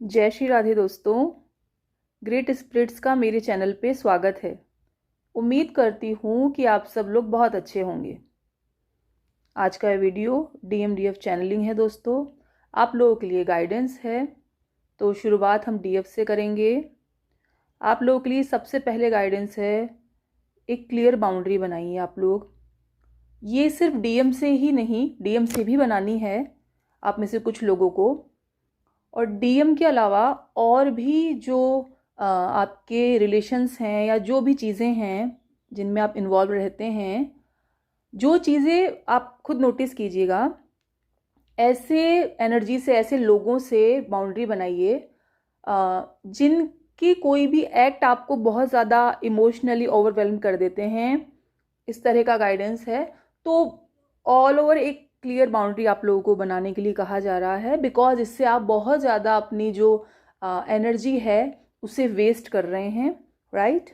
जय श्री राधे दोस्तों। Great spirits का मेरे चैनल पे स्वागत है। उम्मीद करती हूँ कि आप सब लोग बहुत अच्छे होंगे। आज का वीडियो DMDF चैनलिंग है दोस्तों। आप लोगों के लिए गाइडेंस है। तो शुरुआत हम DF से करेंगे। आप लोगों के लिए सबसे पहले गाइडेंस है, एक क्लियर बाउंड्री बनाइए आप लोग। ये सिर्फ DM से ही नहीं, DM से भी बनानी है आप में से कुछ लोगों को। और DM के अलावा और भी जो आपके रिलेशंस हैं या जो भी चीज़ें हैं जिनमें आप इन्वॉल्व रहते हैं, जो चीज़ें आप खुद नोटिस कीजिएगा, ऐसे एनर्जी से, ऐसे लोगों से बाउंड्री बनाइए जिनकी कोई भी एक्ट आपको बहुत ज़्यादा इमोशनली ओवरवेलम कर देते हैं। इस तरह का गाइडेंस है। तो ऑल ओवर एक क्लियर बाउंड्री आप लोगों को बनाने के लिए कहा जा रहा है, बिकॉज इससे आप बहुत ज़्यादा अपनी जो एनर्जी है उसे वेस्ट कर रहे हैं, राइट।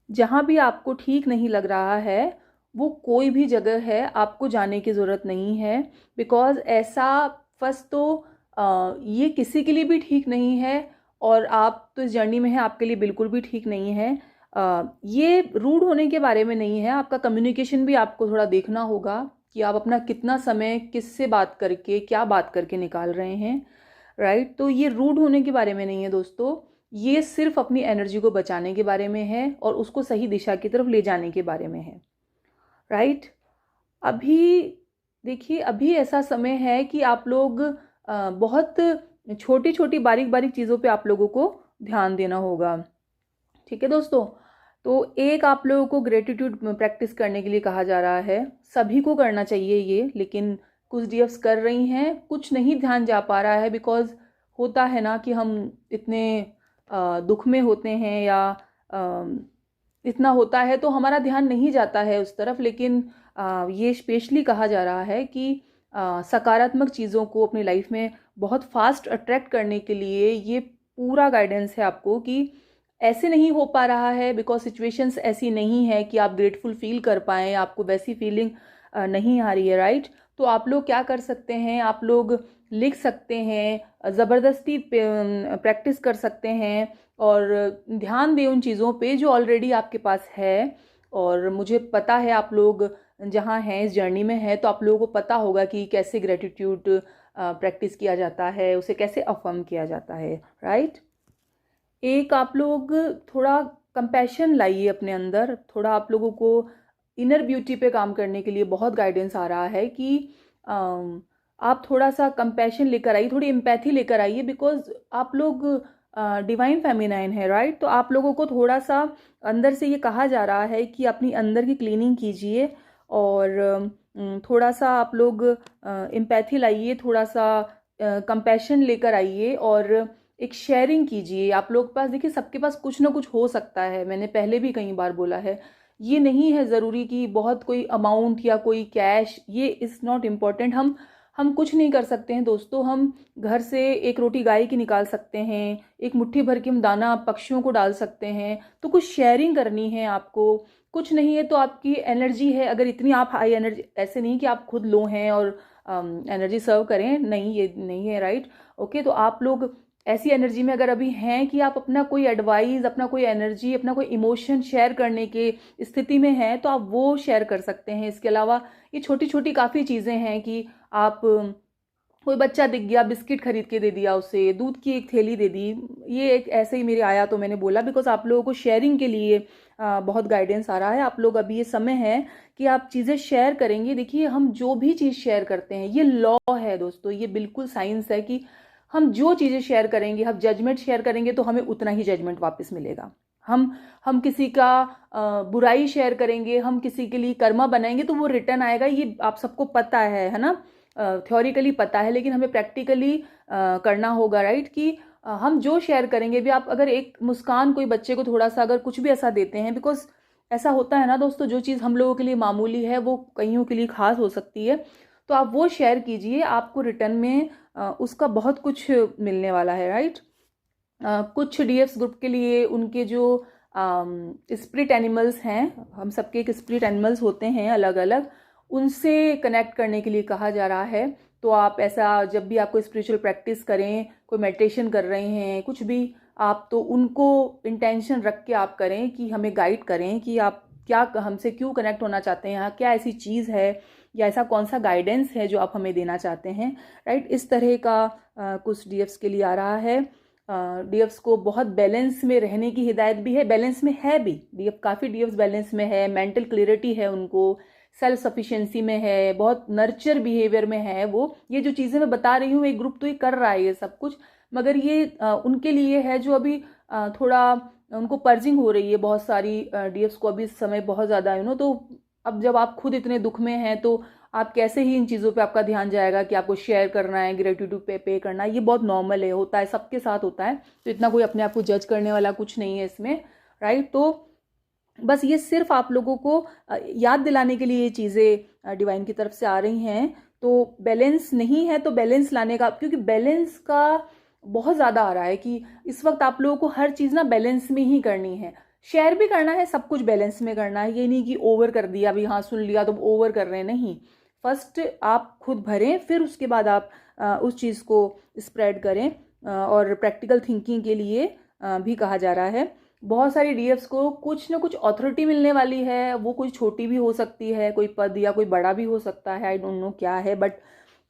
जहाँ भी आपको ठीक नहीं लग रहा है, वो कोई भी जगह है, आपको जाने की ज़रूरत नहीं है। बिकॉज ऐसा फर्स्ट तो ये किसी के लिए भी ठीक नहीं है, और आप तो इस जर्नी में हैं, आपके लिए बिल्कुल भी ठीक नहीं है। ये रूड होने के बारे में नहीं है। आपका कम्युनिकेशन भी आपको थोड़ा देखना होगा कि आप अपना कितना समय किससे बात करके, क्या बात करके निकाल रहे हैं, राइट। तो ये रूड होने के बारे में नहीं है दोस्तों, ये सिर्फ अपनी एनर्जी को बचाने के बारे में है और उसको सही दिशा की तरफ ले जाने के बारे में है, राइट। अभी देखिए, अभी ऐसा समय है कि आप लोग बहुत छोटी छोटी बारीक बारीक चीज़ों पे आप लोगों को ध्यान देना होगा, ठीक है दोस्तों। तो एक आप लोगों को ग्रेटिट्यूड प्रैक्टिस करने के लिए कहा जा रहा है। सभी को करना चाहिए ये, लेकिन कुछ DFs कर रही हैं, कुछ नहीं ध्यान जा पा रहा है। बिकॉज होता है ना कि हम इतने दुख में होते हैं या इतना होता है तो हमारा ध्यान नहीं जाता है उस तरफ। लेकिन ये स्पेशली कहा जा रहा है कि सकारात्मक चीज़ों को अपनी लाइफ में बहुत फास्ट अट्रैक्ट करने के लिए ये पूरा गाइडेंस है आपको कि ऐसे नहीं हो पा रहा है बिकॉज सिचुएशंस ऐसी नहीं है कि आप ग्रेटफुल फील कर पाएँ, आपको वैसी फीलिंग नहीं आ रही है, राइट। तो आप लोग क्या कर सकते हैं, आप लोग लिख सकते हैं, ज़बरदस्ती प्रैक्टिस कर सकते हैं और ध्यान दें उन चीज़ों पे जो ऑलरेडी आपके पास है। और मुझे पता है आप लोग जहाँ हैं, इस जर्नी में हैं, तो आप लोगों को पता होगा कि कैसे ग्रेटिट्यूड प्रैक्टिस किया जाता है, उसे कैसे अफर्म किया जाता है, राइट। एक आप लोग थोड़ा कंपैशन लाइए अपने अंदर। थोड़ा आप लोगों को इनर ब्यूटी पे काम करने के लिए बहुत गाइडेंस आ रहा है कि आप थोड़ा सा कंपैशन लेकर आइए, थोड़ी एम्पैथी लेकर आइए। बिकॉज आप लोग डिवाइन फेमिनाइन है, राइट। तो आप लोगों को थोड़ा सा अंदर से ये कहा जा रहा है कि अपनी अंदर की क्लीनिंग कीजिए और थोड़ा सा आप लोग एम्पैथी लाइए, थोड़ा सा कंपैशन लेकर आइए और एक शेयरिंग कीजिए। आप लोग के पास, देखिए, सबके पास कुछ ना कुछ हो सकता है। मैंने पहले भी कई बार बोला है, ये नहीं है ज़रूरी कि बहुत कोई अमाउंट या कोई कैश, ये इज़ नॉट इम्पॉर्टेंट। हम कुछ नहीं कर सकते हैं दोस्तों। हम घर से एक रोटी गाय की निकाल सकते हैं, एक मुट्ठी भर के हम दाना पक्षियों को डाल सकते हैं। तो कुछ शेयरिंग करनी है आपको। कुछ नहीं है तो आपकी एनर्जी है, अगर इतनी आप हाई एनर्जी, ऐसे नहीं कि आप खुद लो हैं और एनर्जी सर्व करें, नहीं, ये नहीं है, राइट। ओके, तो आप लोग ऐसी एनर्जी में अगर अभी हैं कि आप अपना कोई एडवाइस, अपना कोई एनर्जी, अपना कोई इमोशन शेयर करने के स्थिति में हैं, तो आप वो शेयर कर सकते हैं। इसके अलावा ये छोटी छोटी काफ़ी चीज़ें हैं कि आप, कोई बच्चा दिख गया, बिस्किट खरीद के दे दिया उसे, दूध की एक थैली दे दी। ये एक ऐसे ही मेरे आया तो मैंने बोला, बिकॉज आप लोगों को शेयरिंग के लिए बहुत गाइडेंस आ रहा है। आप लोग, अभी ये समय है कि आप चीज़ें शेयर करेंगे। देखिए, हम जो भी चीज़ शेयर करते हैं, ये लॉ है दोस्तों, ये बिल्कुल साइंस है कि हम जो चीज़ें शेयर करेंगे, हम जजमेंट शेयर करेंगे तो हमें उतना ही जजमेंट वापस मिलेगा। हम किसी का बुराई शेयर करेंगे, हम किसी के लिए कर्मा बनाएंगे तो वो रिटर्न आएगा। ये आप सबको पता है ना। थ्योरिकली पता है, लेकिन हमें प्रैक्टिकली करना होगा, राइट। कि हम जो शेयर करेंगे भी, आप अगर एक मुस्कान कोई बच्चे को थोड़ा सा अगर कुछ भी ऐसा देते हैं, बिकॉज ऐसा होता है ना दोस्तों, जो चीज़ हम लोगों के लिए मामूली है वो कईयों के लिए खास हो सकती है। तो आप वो शेयर कीजिए, आपको रिटर्न में उसका बहुत कुछ मिलने वाला है, राइट। कुछ DFs ग्रुप के लिए उनके जो स्पिरिट एनिमल्स हैं, हम सबके एक स्पिरिट एनिमल्स होते हैं अलग अलग, उनसे कनेक्ट करने के लिए कहा जा रहा है तो आप ऐसा जब भी आपको स्पिरिचुअल प्रैक्टिस करें, कोई मेडिटेशन कर रहे हैं, कुछ भी आप, तो उनको इंटेंशन रख के आप करें कि हमें गाइड करें कि आप क्या हमसे क्यों कनेक्ट होना चाहते हैं, यहाँ क्या ऐसी चीज़ है या ऐसा कौन सा गाइडेंस है जो आप हमें देना चाहते हैं, राइट। इस तरह का कुछ डीएफ्स के लिए आ रहा है। डीएफ्स को बहुत बैलेंस में रहने की हिदायत भी है, बैलेंस में है भी डीएफ, काफ़ी डीएफ्स बैलेंस में है, मेंटल क्लियरिटी है उनको, सेल्फ सफिशिएंसी में है, बहुत नर्चर बिहेवियर में है वो। ये जो चीज़ें मैं बता रही हूँ, एक ग्रुप तो ये कर रहा है ये सब कुछ, मगर ये उनके लिए है जो अभी थोड़ा उनको पर्जिंग हो रही है, बहुत सारी डीएफ्स को अभी समय बहुत ज़्यादा तो अब जब आप खुद इतने दुख में हैं तो आप कैसे ही इन चीज़ों पे आपका ध्यान जाएगा कि आपको शेयर करना है, ग्रेटिट्यूड पे करना है। ये बहुत नॉर्मल है, होता है, सबके साथ होता है, तो इतना कोई अपने आप को जज करने वाला कुछ नहीं है इसमें, राइट। तो बस ये सिर्फ आप लोगों को याद दिलाने के लिए ये चीज़ें डिवाइन की तरफ से आ रही हैं। तो बैलेंस नहीं है तो बैलेंस लाने का, क्योंकि बैलेंस का बहुत ज़्यादा आ रहा है कि इस वक्त आप लोगों को हर चीज़ ना बैलेंस में ही करनी है, शेयर भी करना है, सब कुछ बैलेंस में करना है। ये नहीं कि ओवर कर दिया, अभी हाँ सुन लिया तो ओवर कर रहे हैं, नहीं। फर्स्ट आप खुद भरें, फिर उसके बाद आप उस चीज़ को स्प्रेड करें। और प्रैक्टिकल थिंकिंग के लिए भी कहा जा रहा है। बहुत सारी डीएफ्स को कुछ ना कुछ अथॉरिटी मिलने वाली है, वो कोई छोटी भी हो सकती है, कोई पद, या कोई बड़ा भी हो सकता है, आई डोंट नो क्या है, बट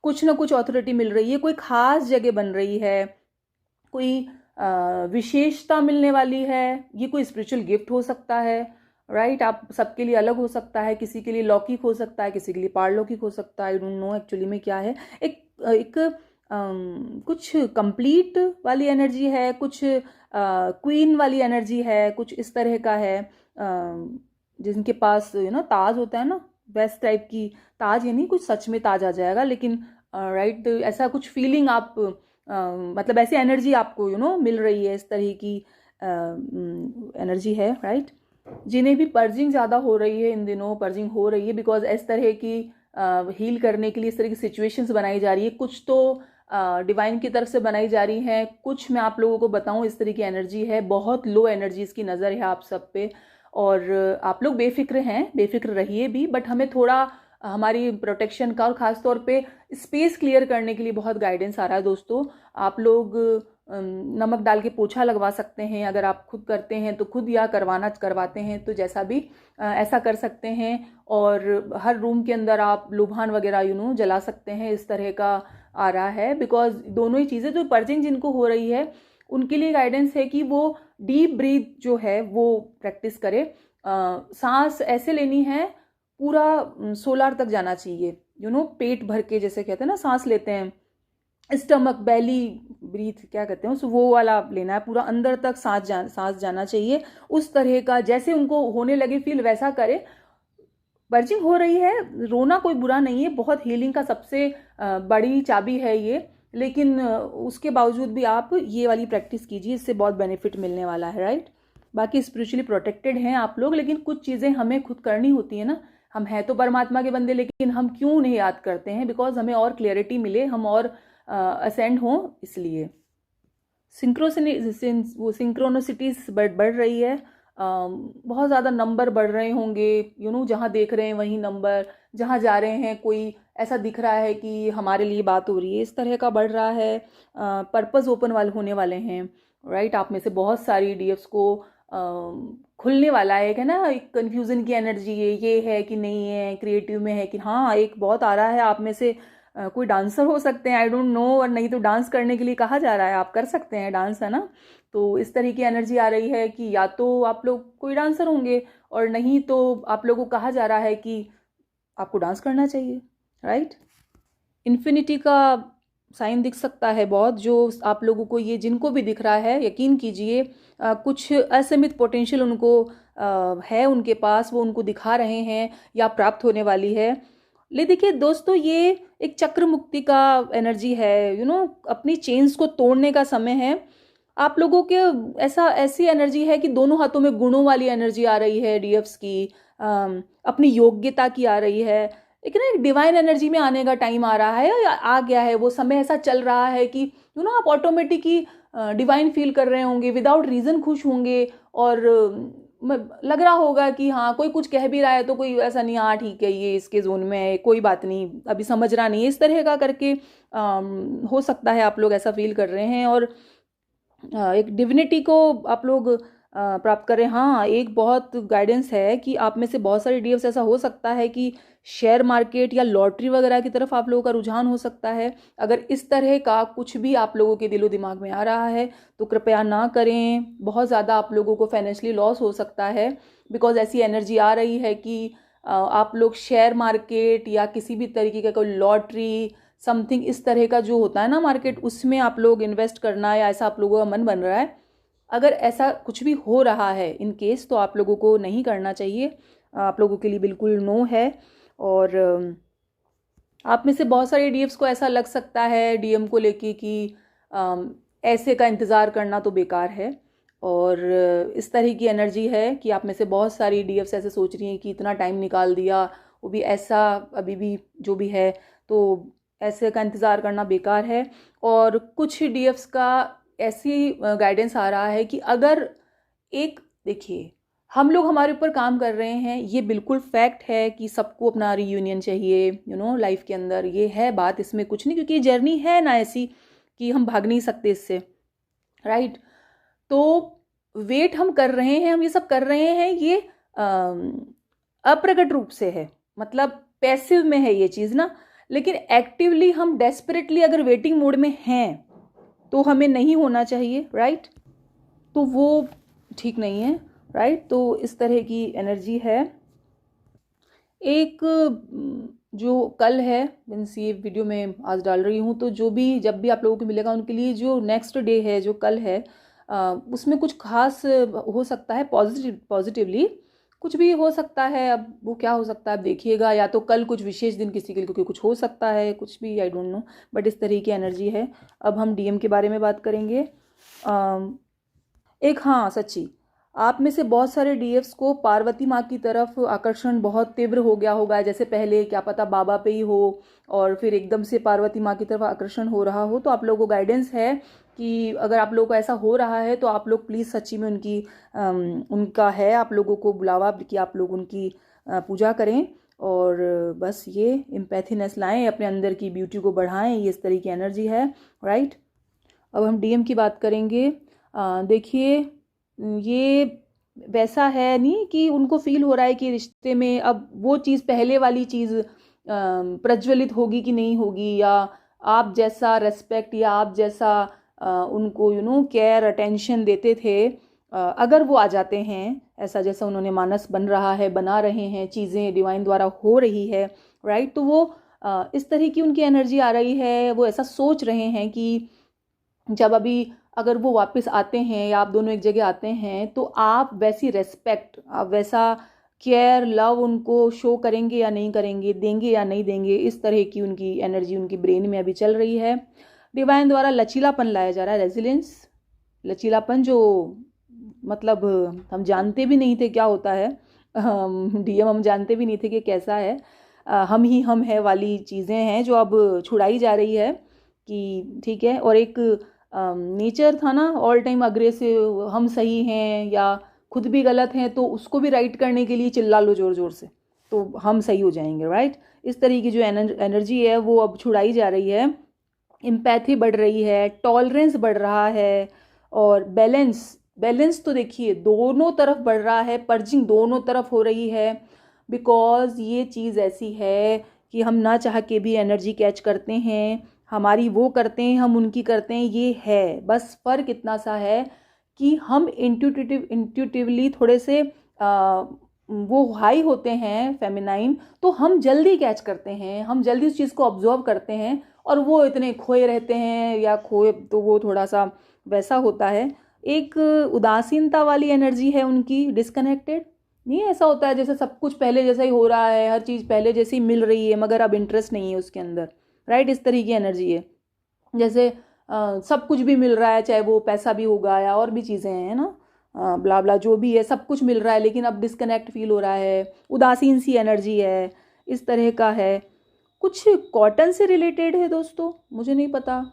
कुछ ना कुछ अथॉरिटी मिल रही है, कोई खास जगह बन रही है, कोई विशेषता मिलने वाली है, ये कोई स्पिरिचुअल गिफ्ट हो सकता है, राइट। आप सबके लिए अलग हो सकता है, किसी के लिए लौकिक हो सकता है, किसी के लिए पारलौकिक हो सकता है, आई डोंट नो एक्चुअली में क्या है। एक कुछ कंप्लीट वाली एनर्जी है, कुछ क्वीन वाली एनर्जी है, कुछ इस तरह का है, जिनके पास ताज होता है ना, वैस टाइप की ताज, यानी कुछ सच में ताज आ जाएगा, लेकिन राइट ऐसा कुछ फीलिंग आप मतलब ऐसी एनर्जी आपको मिल रही है, इस तरह की एनर्जी है, राइट। जिन्हें भी पर्जिंग ज़्यादा हो रही है इन दिनों, पर्जिंग हो रही है बिकॉज इस तरह की हील करने के लिए इस तरह की सिचुएशंस बनाई जा रही है, कुछ तो डिवाइन की तरफ से बनाई जा रही हैं, कुछ मैं आप लोगों को बताऊं इस तरह की एनर्जी है, बहुत लो एनर्जीज की नज़र है आप सब पे, और आप लोग बेफिक्र हैं, बेफिक्र रहिए भी, बट हमें थोड़ा हमारी प्रोटेक्शन का और ख़ास तौर पे स्पेस क्लियर करने के लिए बहुत गाइडेंस आ रहा है दोस्तों। आप लोग नमक डाल के पोछा लगवा सकते हैं, अगर आप खुद करते हैं तो खुद, या करवाते हैं तो जैसा भी ऐसा कर सकते हैं। और हर रूम के अंदर आप लुभान वगैरह जला सकते हैं, इस तरह का आ रहा है। बिकॉज दोनों ही चीज़ें, जो पर्जिंग जिनको हो रही है उनके लिए गाइडेंस है कि वो डीप ब्रीथ जो है वो प्रैक्टिस करे, सांस ऐसे लेनी है, पूरा सोलार तक जाना चाहिए, पेट भर के, जैसे कहते हैं ना सांस लेते हैं, स्टमक बेली ब्रीथ क्या कहते हैं, वो वाला लेना है, पूरा अंदर तक सांस जाना चाहिए, उस तरह का जैसे उनको होने लगे फील वैसा करे। पर्जिंग हो रही है, रोना कोई बुरा नहीं है, बहुत हीलिंग का सबसे बड़ी चाबी है ये, लेकिन उसके बावजूद भी आप ये वाली प्रैक्टिस कीजिए, इससे बहुत बेनिफिट मिलने वाला है, राइट। बाकी स्पिरिचुअली प्रोटेक्टेड हैं आप लोग, लेकिन कुछ चीज़ें हमें खुद करनी होती है ना, हम हैं तो परमात्मा के बंदे, लेकिन हम क्यों नहीं याद करते हैं, बिकॉज हमें और क्लियरिटी मिले, हम और असेंड हों, इसलिए सिंक्रोनोसिटीज बढ़ रही है, बहुत ज़्यादा नंबर बढ़ रहे होंगे, जहाँ देख रहे हैं वहीं नंबर, जहाँ जा रहे हैं कोई ऐसा दिख रहा है कि हमारे लिए बात हो रही है, इस तरह का बढ़ रहा है। पर्पस ओपन वाले होने वाले हैं, राइट। आप में से बहुत सारी डीएफ्स को खुलने वाला है ना, एक कन्फ्यूज़न की एनर्जी ये है कि नहीं है, क्रिएटिव में है कि हाँ, एक बहुत आ रहा है आप में से कोई डांसर हो सकते हैं, आई डोंट नो, और नहीं तो डांस करने के लिए कहा जा रहा है, आप कर सकते हैं डांस, है ना। तो इस तरह की एनर्जी आ रही है कि या तो आप लोग कोई डांसर होंगे, और नहीं तो आप लोगों को कहा जा रहा है कि आपको डांस करना चाहिए, राइट। इन्फिनिटी का साइन दिख सकता है बहुत, जो आप लोगों को, ये जिनको भी दिख रहा है यकीन कीजिए, कुछ असीमित पोटेंशियल उनको है उनके पास, वो उनको दिखा रहे हैं या प्राप्त होने वाली है। ले देखिए दोस्तों, ये एक चक्र मुक्ति का एनर्जी है, अपनी चेन्स को तोड़ने का समय है आप लोगों के। ऐसी एनर्जी है कि दोनों हाथों में गुणों वाली एनर्जी आ रही है डीएफ्स की, अपनी योग्यता की आ रही है, लेकिन एक डिवाइन एनर्जी में आने का टाइम आ रहा है, आ गया है वो समय, ऐसा चल रहा है कि आप ऑटोमेटिक ही डिवाइन फील कर रहे होंगे, विदाउट रीज़न खुश होंगे, और लग रहा होगा कि हाँ कोई कुछ कह भी रहा है तो कोई ऐसा नहीं, हाँ ठीक है ये इसके जोन में है, कोई बात नहीं, अभी समझ रहा नहीं है, इस तरह का करके हो सकता है आप लोग ऐसा फील कर रहे हैं और एक डिविनिटी को आप लोग प्राप्त करें। हाँ, एक बहुत गाइडेंस है कि आप में से बहुत सारे डीएफ्स ऐसा हो सकता है कि शेयर मार्केट या लॉटरी वगैरह की तरफ आप लोगों का रुझान हो सकता है। अगर इस तरह का कुछ भी आप लोगों के दिलो दिमाग में आ रहा है तो कृपया ना करें, बहुत ज़्यादा आप लोगों को फाइनेंशियली लॉस हो सकता है। बिकॉज ऐसी एनर्जी आ रही है कि आप लोग शेयर मार्केट या किसी भी तरीके का कोई लॉटरी समथिंग इस तरह का जो होता है ना मार्केट, उसमें आप लोग इन्वेस्ट करना या ऐसा आप लोगों का मन बन रहा है। अगर ऐसा कुछ भी हो रहा है इन केस तो आप लोगों को नहीं करना चाहिए, आप लोगों के लिए बिल्कुल नो है। और आप में से बहुत सारे डीएफ्स को ऐसा लग सकता है डीएम को लेके कि ऐसे का इंतज़ार करना तो बेकार है, और इस तरह की एनर्जी है कि आप में से बहुत सारी डीएफ्स ऐसे सोच रही हैं कि इतना टाइम निकाल दिया, वो भी ऐसा अभी भी जो भी है, तो ऐसे का इंतज़ार करना बेकार है। और कुछ डीएफ्स का ऐसी गाइडेंस आ रहा है कि अगर एक देखिए हम लोग हमारे ऊपर काम कर रहे हैं, ये बिल्कुल फैक्ट है कि सबको अपना रीयूनियन चाहिए लाइफ के अंदर, ये है बात, इसमें कुछ नहीं, क्योंकि ये जर्नी है ना ऐसी कि हम भाग नहीं सकते इससे, राइट। तो वेट हम कर रहे हैं, हम ये सब कर रहे हैं, ये अप्रकट रूप से है, मतलब पैसिव में है ये चीज़ ना, लेकिन एक्टिवली हम डेस्परेटली अगर वेटिंग मोड में हैं तो हमें नहीं होना चाहिए, राइट। तो वो ठीक नहीं है, राइट। तो इस तरह की एनर्जी है। एक जो कल है, मीन्स ये वीडियो मैं आज डाल रही हूँ, तो जो भी जब भी आप लोगों को मिलेगा उनके लिए जो नेक्स्ट डे है जो कल है, उसमें कुछ खास हो सकता है, पॉजिटिवली कुछ भी हो सकता है। अब वो क्या हो सकता है आप देखिएगा, या तो कल कुछ विशेष दिन किसी के लिए क्योंकि कुछ हो सकता है, कुछ भी, आई डोंट नो, बट इस तरह की एनर्जी है। अब हम डीएम के बारे में बात करेंगे। एक, हाँ सच्ची, आप में से बहुत सारे डीएफ्स को पार्वती माँ की तरफ आकर्षण बहुत तीव्र हो गया होगा, जैसे पहले क्या पता बाबा पे ही हो और फिर एकदम से पार्वती माँ की तरफ आकर्षण हो रहा हो। तो आप लोगों को गाइडेंस है कि अगर आप लोगों को ऐसा हो रहा है तो आप लोग प्लीज़ सच्ची में उनका है आप लोगों को बुलावा कि आप लोग उनकी पूजा करें और बस ये एम्पैथीनेस लाएं, अपने अंदर की ब्यूटी को बढ़ाएं, ये इस तरह की एनर्जी है, राइट। अब हम डीएम की बात करेंगे। देखिए ये वैसा है नहीं कि उनको फील हो रहा है कि रिश्ते में अब वो चीज़ पहले वाली चीज़ प्रज्वलित होगी कि नहीं होगी, या आप जैसा रेस्पेक्ट या आप जैसा उनको केयर अटेंशन देते थे, अगर वो आ जाते हैं ऐसा जैसा उन्होंने मानस बन रहा है, बना रहे हैं, चीज़ें डिवाइन द्वारा हो रही है, राइट। तो वो इस तरह की उनकी एनर्जी आ रही है, वो ऐसा सोच रहे हैं कि जब अभी अगर वो वापस आते हैं या आप दोनों एक जगह आते हैं तो आप वैसी रेस्पेक्ट, आप वैसा केयर लव उनको शो करेंगे या नहीं करेंगे, देंगे या नहीं देंगे, इस तरह की उनकी एनर्जी उनकी ब्रेन में अभी चल रही है। डिवाइन द्वारा लचीलापन लाया जा रहा है, रेजिलियंस, लचीलापन, जो मतलब हम जानते भी नहीं थे क्या होता है, डीएम हम जानते भी नहीं थे कि कैसा है, हम ही हम है वाली चीज़ें हैं जो अब छुड़ाई जा रही है कि ठीक है। और एक नेचर था ना ऑल टाइम अग्रेसिव, हम सही हैं या खुद भी गलत हैं तो उसको भी राइट करने के लिए चिल्ला लो जोर जोर से तो हम सही हो जाएंगे, राइट। इस तरह की जो एनर्जी है वो अब छुड़ाई जा रही है, एम्पैथी बढ़ रही है, टॉलरेंस बढ़ रहा है, और बैलेंस तो देखिए दोनों तरफ बढ़ रहा है, पर्जिंग दोनों तरफ हो रही है। बिकॉज ये चीज़ ऐसी है कि हम ना चाह के भी एनर्जी कैच करते हैं, हमारी वो करते हैं, हम उनकी करते हैं, ये है। बस फ़र्क इतना सा है कि हम इंट्यूटिवली थोड़े से वो हाई होते हैं फेमिनाइन, तो हम जल्दी कैच करते हैं, हम जल्दी उस चीज़ को ऑब्जर्व करते हैं, और वो इतने खोए रहते हैं या खोए तो वो थोड़ा सा वैसा होता है। एक उदासीनता वाली एनर्जी है उनकी, डिस्कनेक्टेड नहीं, ऐसा होता है जैसे सब कुछ पहले जैसा ही हो रहा है, हर चीज़ पहले जैसी मिल रही है मगर अब इंटरेस्ट नहीं है उसके अंदर, राइट। इस तरह की एनर्जी है जैसे सब कुछ भी मिल रहा है, चाहे वो पैसा भी होगा या और भी चीज़ें हैं ना, ब्ला ब्ला जो भी है, सब कुछ मिल रहा है लेकिन अब डिस्कनेक्ट फील हो रहा है, उदासीन सी एनर्जी है, इस तरह का है। कुछ कॉटन से रिलेटेड है दोस्तों, मुझे नहीं पता,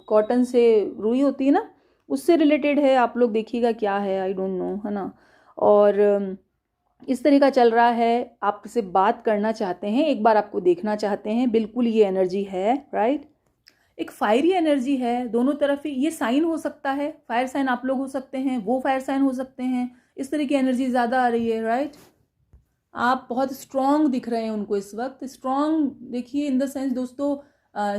कॉटन से रुई होती है ना, उससे रिलेटेड है, आप लोग देखिएगा क्या है, आई डोंट नो, है ना। और इस तरह का चल रहा है, आपसे बात करना चाहते हैं, एक बार आपको देखना चाहते हैं, बिल्कुल ये एनर्जी है, राइट। एक फायरी एनर्जी है दोनों तरफ ही। ये साइन हो सकता है, फायर साइन आप लोग हो सकते हैं, वो फायर साइन हो सकते हैं, इस तरह की एनर्जी ज़्यादा आ रही है, राइट। आप बहुत स्ट्रॉन्ग दिख रहे हैं उनको इस वक्त। स्ट्रॉन्ग देखिए इन द सेंस दोस्तों,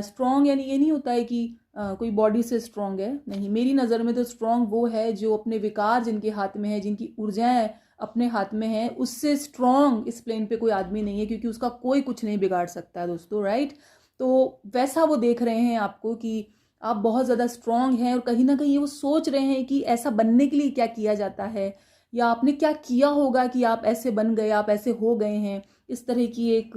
स्ट्रॉन्ग यानी ये नहीं होता है कि कोई बॉडी से स्ट्रॉन्ग है, नहीं। मेरी नज़र में तो स्ट्रॉन्ग वो है जो अपने विकार जिनके हाथ में है, जिनकी ऊर्जाएं अपने हाथ में है, उससे स्ट्रॉन्ग इस प्लेन पे कोई आदमी नहीं है, क्योंकि उसका कोई कुछ नहीं बिगाड़ सकता है दोस्तों, राइट। तो वैसा वो देख रहे हैं आपको कि आप बहुत ज़्यादा स्ट्रॉन्ग हैं, और कहीं ना कहीं वो सोच रहे हैं कि ऐसा बनने के लिए क्या किया जाता है, या आपने क्या किया होगा कि आप ऐसे बन गए, आप ऐसे हो गए हैं। इस तरह की एक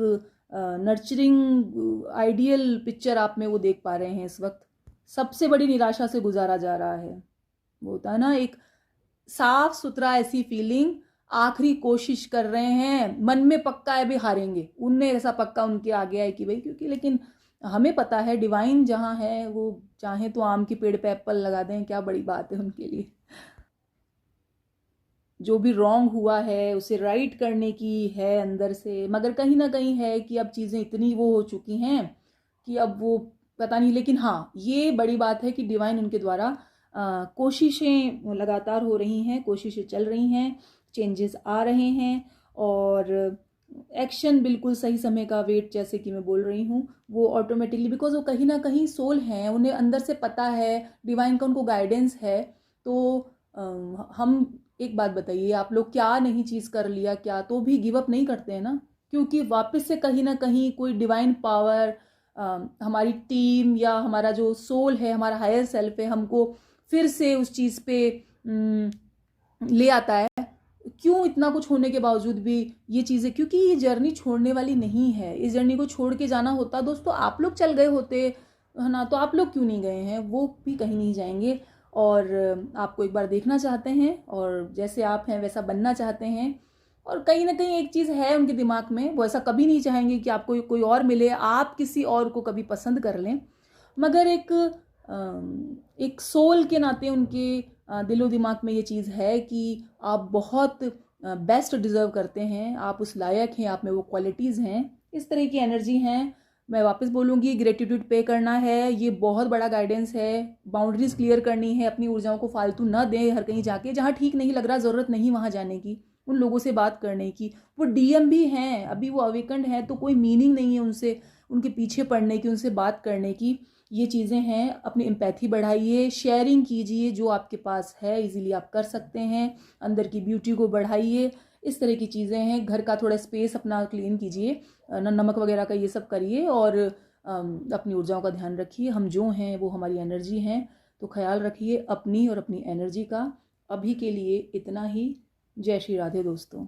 नर्चरिंग आइडियल पिक्चर आप में वो देख पा रहे हैं इस वक्त। सबसे बड़ी निराशा से गुजारा जा रहा है, वो होता है ना एक साफ सुथरा ऐसी फीलिंग। आखिरी कोशिश कर रहे हैं, मन में पक्का है भी हारेंगे, उनने ऐसा पक्का उनके आ गया है कि भाई, क्योंकि लेकिन हमें पता है डिवाइन जहाँ है वो चाहे तो आम की पेड़ पे एप्पल लगा दें, क्या बड़ी बात है उनके लिए। जो भी रॉन्ग हुआ है उसे राइट करने की है अंदर से, मगर कहीं ना कहीं है कि अब चीज़ें इतनी वो हो चुकी हैं कि अब वो पता नहीं। लेकिन हाँ, ये बड़ी बात है कि डिवाइन उनके द्वारा कोशिशें लगातार हो रही हैं, कोशिशें चल रही हैं, चेंजेस आ रहे हैं, और एक्शन बिल्कुल सही समय का वेट, जैसे कि मैं बोल रही हूँ, वो ऑटोमेटिकली, बिकॉज वो कहीं ना कहीं सोल हैं, उन्हें अंदर से पता है, डिवाइन का उनको गाइडेंस है। तो हम एक बात बताइए, आप लोग क्या नहीं चीज़ कर लिया क्या तो भी गिव अप नहीं करते हैं ना, क्योंकि वापस से कहीं ना कहीं कोई डिवाइन पावर, हमारी टीम या हमारा जो सोल है, हमारा हायर सेल्फ है, हमको फिर से उस चीज़ पे ले आता है। क्यों इतना कुछ होने के बावजूद भी ये चीज़ें, क्योंकि ये जर्नी छोड़ने वाली नहीं है। इस जर्नी को छोड़ के जाना होता दोस्तों, आप लोग चल गए होते है ना, तो आप लोग क्यों नहीं गए हैं, वो भी कहीं नहीं जाएंगे। और आपको एक बार देखना चाहते हैं, और जैसे आप हैं वैसा बनना चाहते हैं। और कहीं ना कहीं एक चीज़ है उनके दिमाग में, वो ऐसा कभी नहीं चाहेंगे कि आपको कोई और मिले, आप किसी और को कभी पसंद कर लें। मगर एक सोल के नाते उनके दिलो दिमाग में ये चीज़ है कि आप बहुत बेस्ट डिज़र्व करते हैं, आप उस लायक हैं, आप में वो क्वालिटीज़ हैं, इस तरह की एनर्जी हैं। मैं वापस बोलूँगी, ग्रेटिट्यूड पे करना है, ये बहुत बड़ा गाइडेंस है। बाउंड्रीज क्लियर करनी है, अपनी ऊर्जाओं को फालतू न दें हर कहीं जाके, जहाँ ठीक नहीं लग रहा, ज़रूरत नहीं वहाँ जाने की, उन लोगों से बात करने की। वो डीएम भी हैं, अभी वो अवेकंड है, तो कोई मीनिंग नहीं है उनसे, उनके पीछे पड़ने की, उनसे बात करने की। ये चीज़ें हैं, अपनी एम्पैथी बढ़ाइए, शेयरिंग कीजिए, जो आपके पास है इजीली आप कर सकते हैं, अंदर की ब्यूटी को बढ़ाइए, इस तरह की चीज़ें हैं। घर का थोड़ा स्पेस अपना क्लीन कीजिए, नमक वगैरह का ये सब करिए, और अपनी ऊर्जाओं का ध्यान रखिए। हम जो हैं वो हमारी एनर्जी हैं, तो ख्याल रखिए अपनी और अपनी एनर्जी का। अभी के लिए इतना ही। जय श्री राधे दोस्तों।